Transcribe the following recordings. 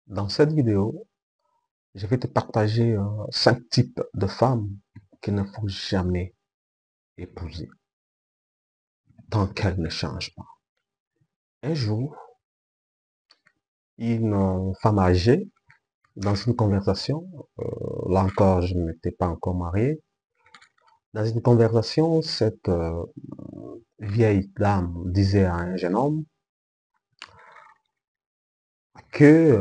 Dans cette vidéo, je vais te partager 5 types de femmes qu'il ne faut jamais épouser tant qu'elles ne changent pas. Un jour, une femme âgée, dans une conversation, là encore, je n'étais pas encore marié, dans une conversation, cette vieille dame disait à un jeune homme que,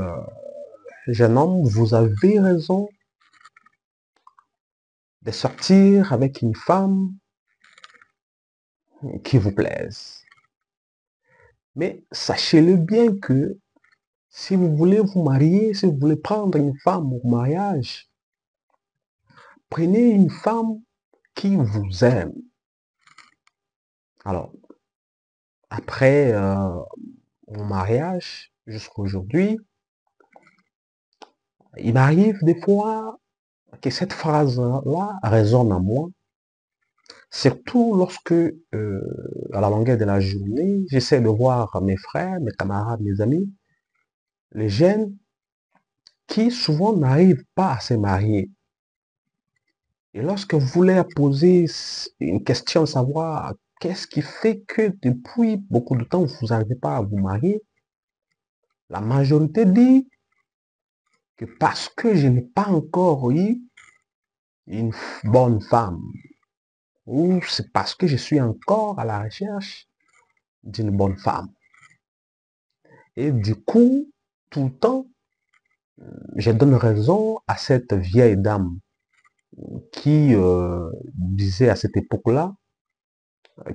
jeune homme, vous avez raison de sortir avec une femme qui vous plaise. Mais sachez-le bien que si vous voulez vous marier, si vous voulez prendre une femme au mariage, prenez une femme qui vous aime. Alors, après mon mariage, jusqu'à aujourd'hui, il m'arrive des fois que cette phrase-là résonne en moi, surtout lorsque, à la longueur de la journée, j'essaie de voir mes frères, mes camarades, mes amis, les jeunes qui souvent n'arrivent pas à se marier. Et lorsque vous voulez poser une question, savoir qu'est-ce qui fait que depuis beaucoup de temps, vous n'arrivez pas à vous marier, la majorité dit que parce que je n'ai pas encore eu une bonne femme, ou c'est parce que je suis encore à la recherche d'une bonne femme. Et du coup, tout le temps, je donne raison à cette vieille dame qui disait à cette époque-là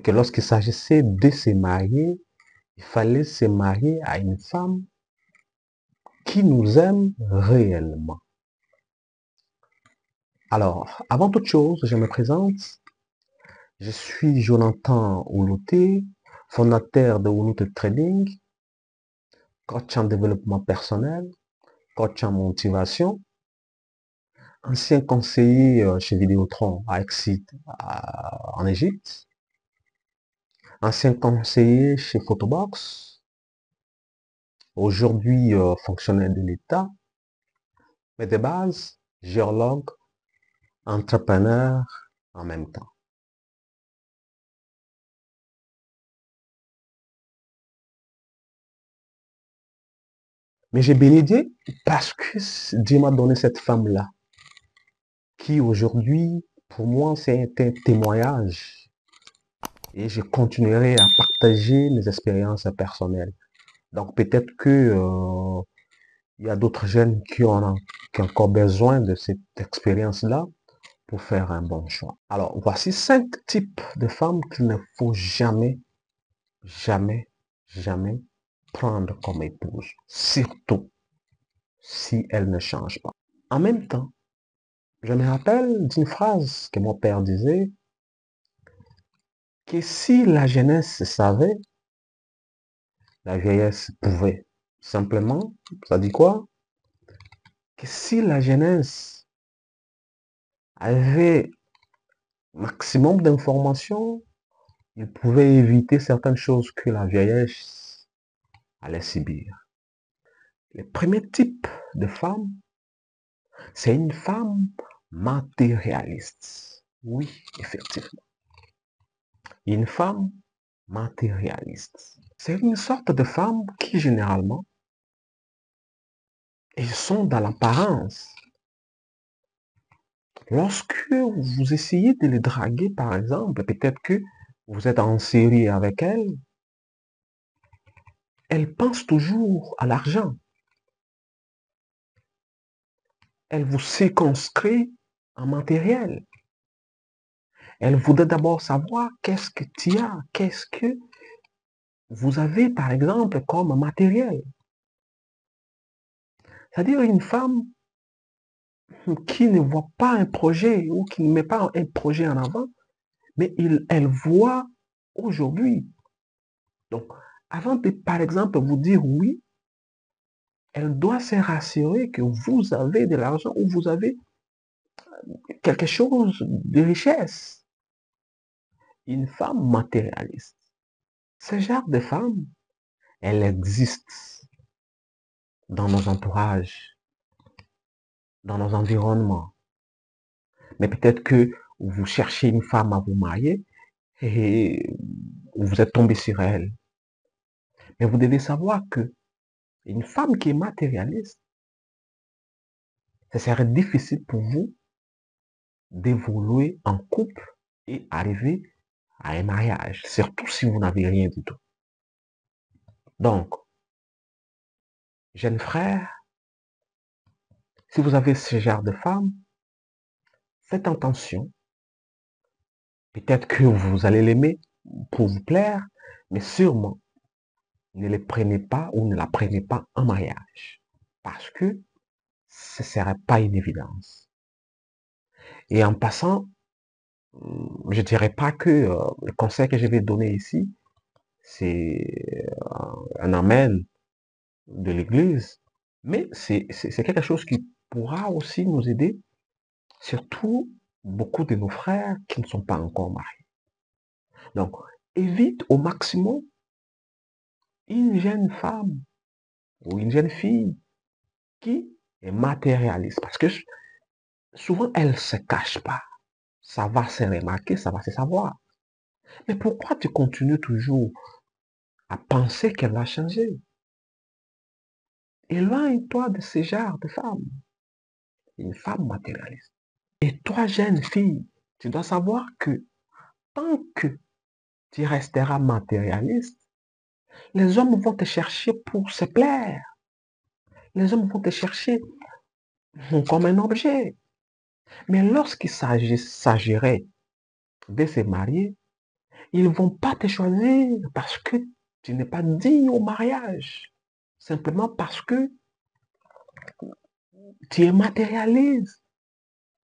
que lorsqu'il s'agissait de se marier, il fallait se marier à une femme qui nous aime réellement. Alors, avant toute chose, je me présente. Je suis Jonathan Oulouté, fondateur de Oulouté Trading, coach en développement personnel, coach en motivation, ancien conseiller chez Vidéotron à Exit en Égypte, ancien conseiller chez Photobox, aujourd'hui fonctionnaire de l'État, mais de base, géologue, entrepreneur en même temps. Mais j'ai béni Dieu parce que Dieu m'a donné cette femme-là, qui aujourd'hui, pour moi, c'est un témoignage. Et je continuerai à partager mes expériences personnelles. Donc peut-être que il y a d'autres jeunes qui ont encore besoin de cette expérience-là pour faire un bon choix. Alors, voici 5 types de femmes qu'il ne faut jamais, jamais, jamais prendre comme épouse. Surtout si elles ne changent pas. En même temps, je me rappelle d'une phrase que mon père disait, que si la jeunesse savait, la vieillesse pouvait. Simplement, ça dit quoi? Que si la jeunesse avait maximum d'informations, il pouvait éviter certaines choses que la vieillesse allait subir. Le premier type de femme, c'est une femme matérialiste. Oui, effectivement. Une femme matérialiste. C'est une sorte de femme qui, généralement, ils sont dans l'apparence. Lorsque vous essayez de les draguer, par exemple, peut-être que vous êtes en série avec elle pense toujours à l'argent. Elle vous circonscrit en matériel. Elle voudrait d'abord savoir qu'est-ce que tu as, qu'est-ce que vous avez, par exemple, comme matériel. C'est-à-dire une femme qui ne voit pas un projet ou qui ne met pas un projet en avant, mais elle voit aujourd'hui. Donc, avant de, par exemple, vous dire oui, elle doit se rassurer que vous avez de l'argent ou vous avez quelque chose de richesse. Une femme matérialiste. Ce genre de femme, elle existe dans nos entourages, dans nos environnements. Mais peut-être que vous cherchez une femme à vous marier et vous êtes tombé sur elle. Mais vous devez savoir que une femme qui est matérialiste, ce serait difficile pour vous d'évoluer en couple et arriver à un mariage, surtout si vous n'avez rien du tout. Donc, jeunes frères, si vous avez ce genre de femme, faites attention. Peut-être que vous allez l'aimer pour vous plaire, mais sûrement, ne les prenez pas ou ne la prenez pas en mariage. Parce que ce ne serait pas une évidence. Et en passant, je ne dirais pas que le conseil que je vais donner ici, c'est un amen de l'Église, mais c'est quelque chose qui pourra aussi nous aider, surtout beaucoup de nos frères qui ne sont pas encore mariés. Donc, évite au maximum une jeune femme ou une jeune fille qui est matérialiste, parce que souvent, elle ne se cache pas. Ça va se remarquer, ça va se savoir. Mais pourquoi tu continues toujours à penser qu'elle va changer? Éloigne-toi de ce genre de femme, une femme matérialiste. Et toi, jeune fille, tu dois savoir que tant que tu resteras matérialiste, les hommes vont te chercher pour se plaire. Les hommes vont te chercher comme un objet. Mais lorsqu'il s'agirait de se marier, ils ne vont pas te choisir parce que tu n'es pas digne au mariage. Simplement parce que tu es matérialiste.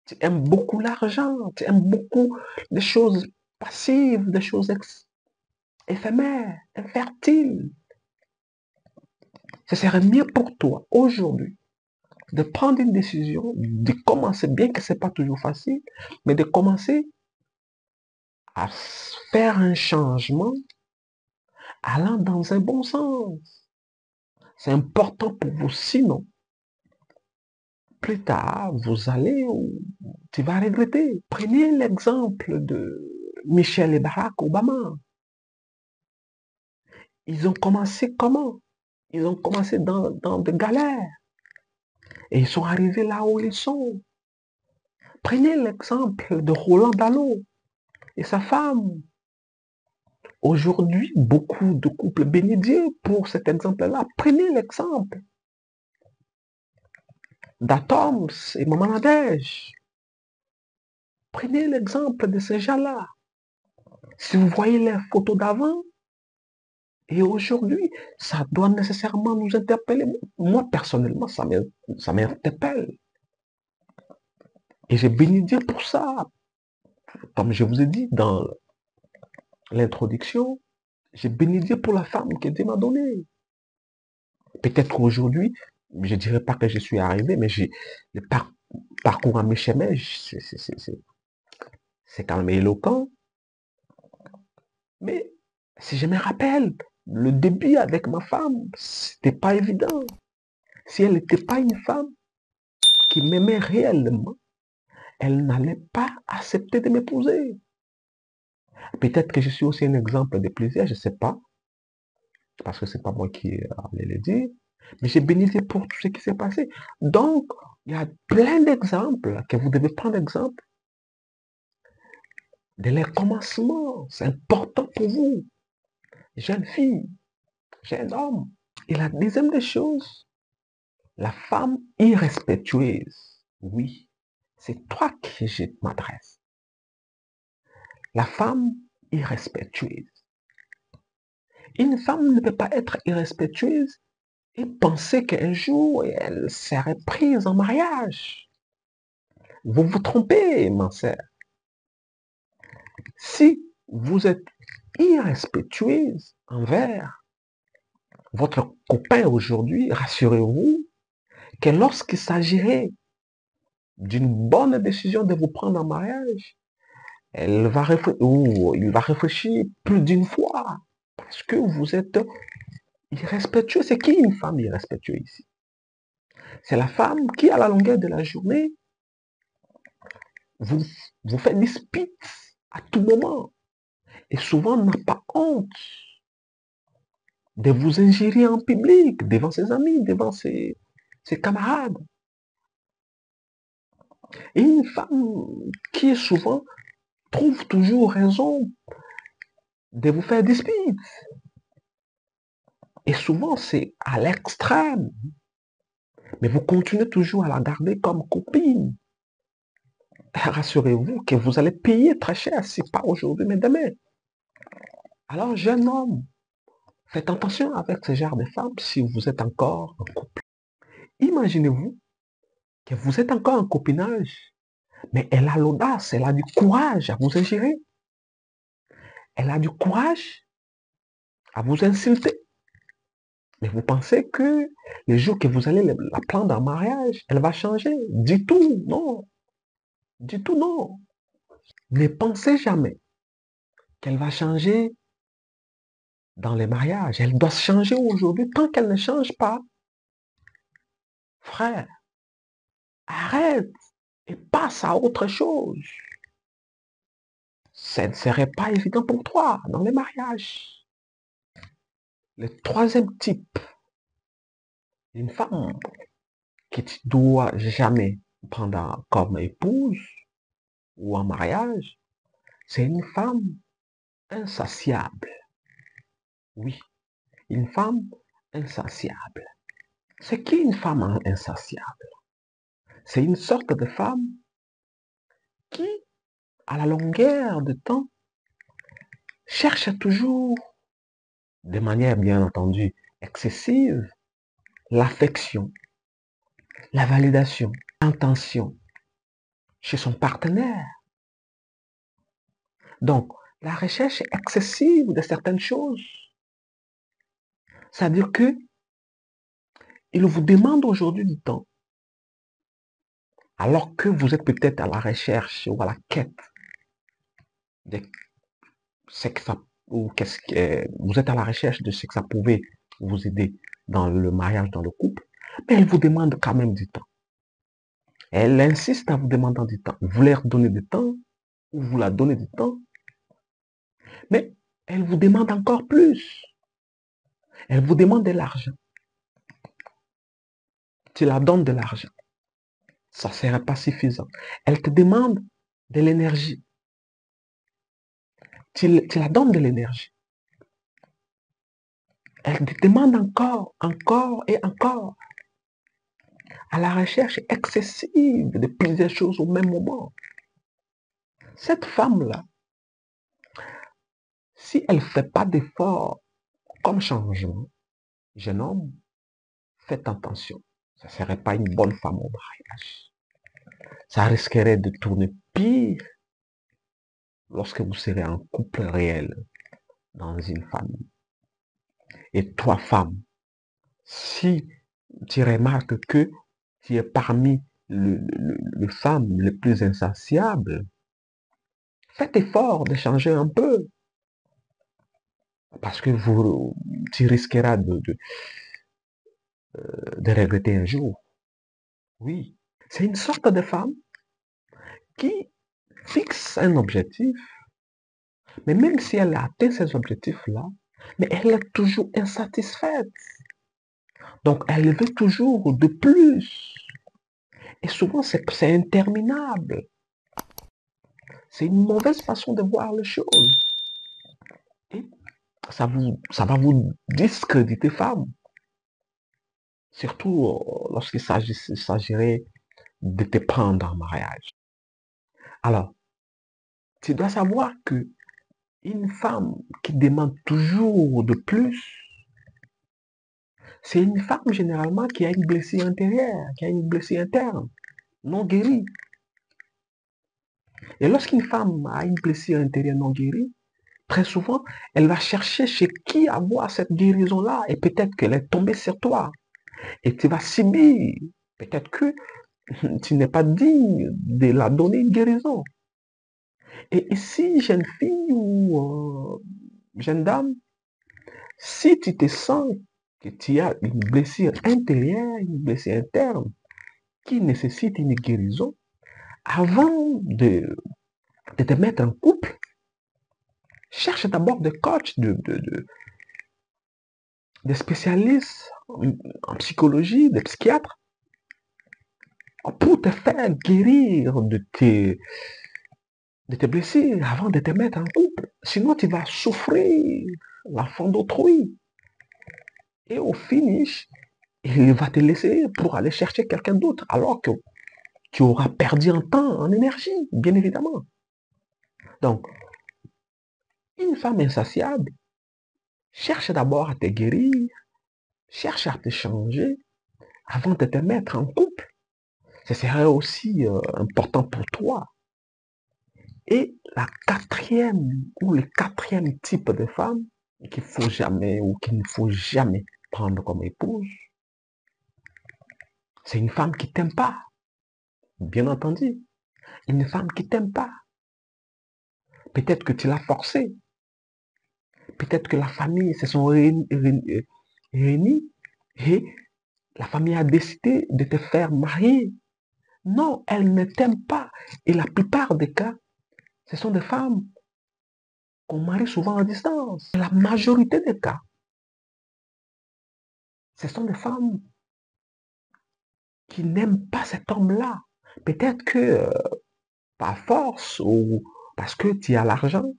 Tu aimes beaucoup l'argent. Tu aimes beaucoup des choses passives, des choses éphémères, infertiles. Ce serait mieux pour toi aujourd'hui de prendre une décision, de commencer, bien que ce n'est pas toujours facile, mais de commencer à faire un changement allant dans un bon sens. C'est important pour vous, sinon, plus tard, vous allez, tu vas regretter. Prenez l'exemple de Michelle et Barack Obama. Ils ont commencé comment? Ils ont commencé dans des galères. Et ils sont arrivés là où ils sont. Prenez l'exemple de Roland Dallot et sa femme. Aujourd'hui, beaucoup de couples bénissent Dieu pour cet exemple-là. Prenez l'exemple d'Atoms et Maman Nadège. Prenez l'exemple de ces gens-là. Si vous voyez les photos d'avant et aujourd'hui, ça doit nécessairement nous interpeller. Moi, personnellement, ça m'interpelle. Et j'ai béni Dieu pour ça. Comme je vous ai dit dans l'introduction, j'ai béni Dieu pour la femme que Dieu m'a donnée. Peut-être qu'aujourd'hui, je ne dirais pas que je suis arrivé, mais j'ai le parcours à mes chemins, c'est quand même éloquent. Mais si je me rappelle, le début avec ma femme, c'était pas évident. Si elle n'était pas une femme qui m'aimait réellement, elle n'allait pas accepter de m'épouser. Peut-être que je suis aussi un exemple de plaisir, je ne sais pas, parce que c'est pas moi qui allais le dire, mais j'ai béni Dieu pour tout ce qui s'est passé. Donc, il y a plein d'exemples que vous devez prendre exemple de les commencements. C'est important pour vous, jeune fille, jeune homme. Et la deuxième des choses, la femme irrespectueuse. Oui, c'est toi que je m'adresse. La femme irrespectueuse. Une femme ne peut pas être irrespectueuse et penser qu'un jour elle serait prise en mariage. Vous vous trompez, ma sœur. Si vous êtes irrespectueuse envers votre copain aujourd'hui, rassurez-vous que lorsqu'il s'agirait d'une bonne décision de vous prendre en mariage, elle va ou il va réfléchir plus d'une fois parce que vous êtes irrespectueux. C'est qui une femme irrespectueuse ici? C'est la femme qui, à la longueur de la journée, vous, vous fait dispute à tout moment. Et souvent n'a pas honte de vous ingérer en public, devant ses amis, devant ses camarades. Et une femme qui souvent trouve toujours raison de vous faire dispute. Et souvent, c'est à l'extrême. Mais vous continuez toujours à la garder comme copine. Rassurez-vous que vous allez payer très cher, si pas aujourd'hui, mais demain. Alors, jeune homme, faites attention avec ce genre de femme si vous êtes encore en couple. Imaginez-vous que vous êtes encore en copinage, mais elle a l'audace, elle a du courage à vous ingérer. Elle a du courage à vous insulter. Mais vous pensez que le jour que vous allez la prendre en mariage, elle va changer? Du tout, non. Du tout, non. Ne pensez jamais qu'elle va changer dans les mariages. Elle doit changer aujourd'hui. Tant qu'elle ne change pas, frère, arrête et passe à autre chose. Ça ne serait pas évident pour toi dans les mariages. Le troisième type, une femme que tu dois jamais prendre comme épouse ou en mariage, c'est une femme insatiable. Oui, une femme insatiable. C'est qui une femme insatiable? C'est une sorte de femme qui, à la longueur de temps, cherche toujours, de manière bien entendu excessive, l'affection, la validation, l'intention chez son partenaire. Donc, la recherche excessive de certaines choses, c'est-à-dire que il vous demande aujourd'hui du temps, alors que vous êtes peut-être à la recherche ou à la quête de ce que ça, ou qu'est-ce que vous êtes à la recherche de ce que ça pouvait vous aider dans le mariage, dans le couple, mais elle vous demande quand même du temps. Elle insiste en vous demandant du temps. Vous leur donnez du temps, ou vous la donnez du temps, mais elle vous demande encore plus. Elle vous demande de l'argent. Tu la donnes de l'argent. Ça ne serait pas suffisant. Elle te demande de l'énergie. Tu la donnes de l'énergie. Elle te demande encore, encore et encore, à la recherche excessive de plusieurs choses au même moment. Cette femme-là, si elle ne fait pas d'effort comme changement, jeune homme, faites attention. Ça ne serait pas une bonne femme au mariage. Ça risquerait de tourner pire lorsque vous serez en couple réel dans une famille. Et toi, femme, si tu remarques que tu es parmi les femmes les plus insatiables, faites effort de changer un peu. Parce que tu risqueras de regretter un jour. Oui. C'est une sorte de femme qui fixe un objectif, mais même si elle a atteint ces objectifs-là, mais elle est toujours insatisfaite. Donc, elle veut toujours de plus. Et souvent, c'est interminable. C'est une mauvaise façon de voir les choses. Et ça va vous discréditer, femme. Surtout lorsqu'il s'agirait de te prendre en mariage. Alors, tu dois savoir que une femme qui demande toujours de plus, c'est une femme généralement qui a une blessure intérieure, qui a une blessure interne, non guérie. Et lorsqu'une femme a une blessure intérieure non guérie, très souvent, elle va chercher chez qui avoir cette guérison-là. Et peut-être qu'elle est tombée sur toi. Et tu vas subir. Peut-être que tu n'es pas digne de la donner une guérison. Et ici, jeune fille ou jeune dame, si tu te sens que tu as une blessure intérieure, une blessure interne, qui nécessite une guérison, avant de te mettre en couple, cherche d'abord des coachs, des spécialistes en psychologie, des psychiatres, pour te faire guérir de tes blessures avant de te mettre en couple. Sinon, tu vas souffrir l'enfant d'autrui. Et au finish, il va te laisser pour aller chercher quelqu'un d'autre, alors que tu auras perdu en temps, en énergie, bien évidemment. Donc, une femme insatiable cherche d'abord à te guérir, cherche à te changer avant de te mettre en couple. Ce serait aussi important pour toi. Et la quatrième ou le quatrième type de femme qu'il faut jamais ou qu'il ne faut jamais prendre comme épouse, c'est une femme qui t'aime pas. Bien entendu, une femme qui t'aime pas. Peut-être que tu l'as forcée. Peut-être que la famille se sont réunis et la famille a décidé de te faire marier. Non, elle ne t'aime pas. Et la plupart des cas, ce sont des femmes qu'on marie souvent à distance. La majorité des cas, ce sont des femmes qui n'aiment pas cet homme-là. Peut-être que par force ou parce que tu as l'argent,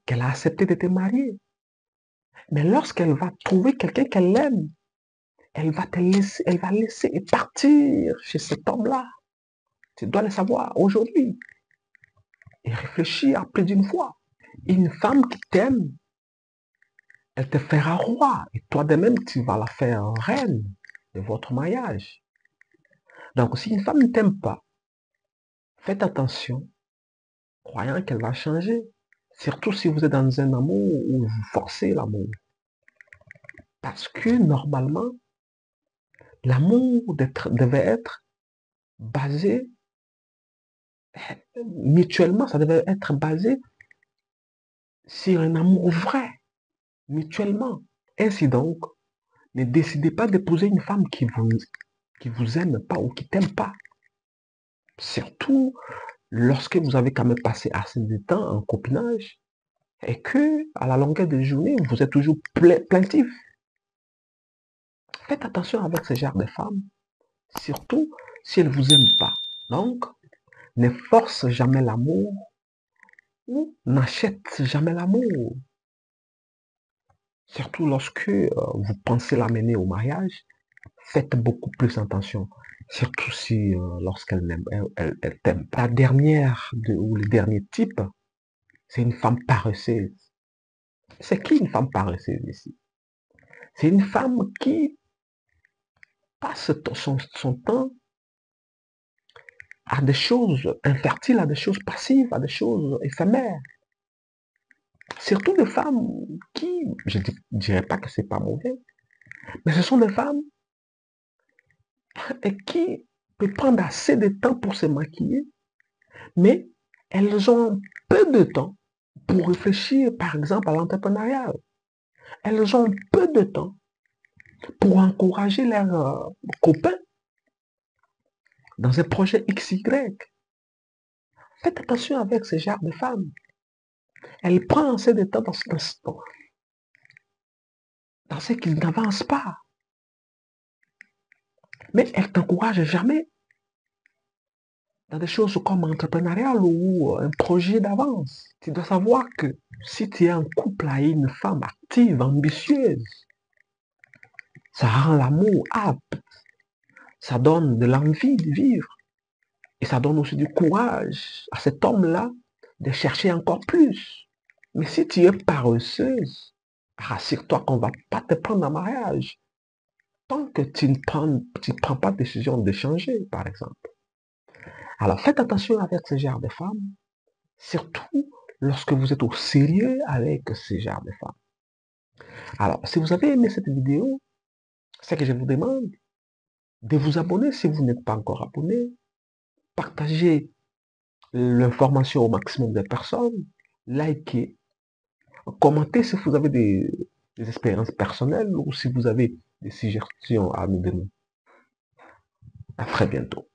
qu'elle a accepté de te marier. Mais lorsqu'elle va trouver quelqu'un qu'elle aime, elle va laisser et partir chez cet homme-là. Tu dois le savoir aujourd'hui et réfléchir plus d'une fois. Une femme qui t'aime, elle te fera roi et toi de même tu vas la faire reine de votre mariage. Donc si une femme ne t'aime pas, faites attention, croyant qu'elle va changer. Surtout si vous êtes dans un amour où vous forcez l'amour. Parce que normalement, l'amour devait être basé, mutuellement, ça devait être basé sur un amour vrai, mutuellement. Ainsi donc, ne décidez pas d'épouser une femme qui vous aime pas ou qui t'aime pas. Surtout lorsque vous avez quand même passé assez de temps en copinage et que, à la longueur des journées, vous êtes toujours plaintif. Faites attention avec ce genre de femmes, surtout si elles ne vous aiment pas. Donc, ne force jamais l'amour ou n'achète jamais l'amour. Surtout lorsque vous pensez l'amener au mariage, faites beaucoup plus attention. Surtout si lorsqu'elle n'aime, elle t'aime pas. La dernière ou le dernier type, c'est une femme paresseuse. C'est qui une femme paresseuse ici? C'est une femme qui passe son temps à des choses infertiles, à des choses passives, à des choses éphémères. Surtout des femmes qui, je ne dirais pas que c'est pas mauvais, mais ce sont des femmes qui peuvent prendre assez de temps pour se maquiller, mais elles ont peu de temps pour réfléchir, par exemple, à l'entrepreneuriat. Elles ont peu de temps pour encourager leurs copains dans un projet XY. Faites attention avec ce genre de femmes. Elles prennent assez de temps dans ce qu'ils n'avancent pas. Mais elles ne t'encouragent jamais dans des choses comme entrepreneurial ou un projet d'avance. Tu dois savoir que si tu es en couple avec une femme active, ambitieuse, ça rend l'amour apte, ça donne de l'envie de vivre et ça donne aussi du courage à cet homme-là de chercher encore plus. Mais si tu es paresseuse, rassure-toi qu'on ne va pas te prendre en mariage tant que tu ne prends pas de décision de changer, par exemple. Alors faites attention avec ce genre de femmes, surtout lorsque vous êtes au sérieux avec ce genre de femmes. Alors, si vous avez aimé cette vidéo, c'est que je vous demande de vous abonner si vous n'êtes pas encore abonné, partagez l'information au maximum de personnes, likez, commentez si vous avez des expériences personnelles ou si vous avez des suggestions à nous donner. À très bientôt.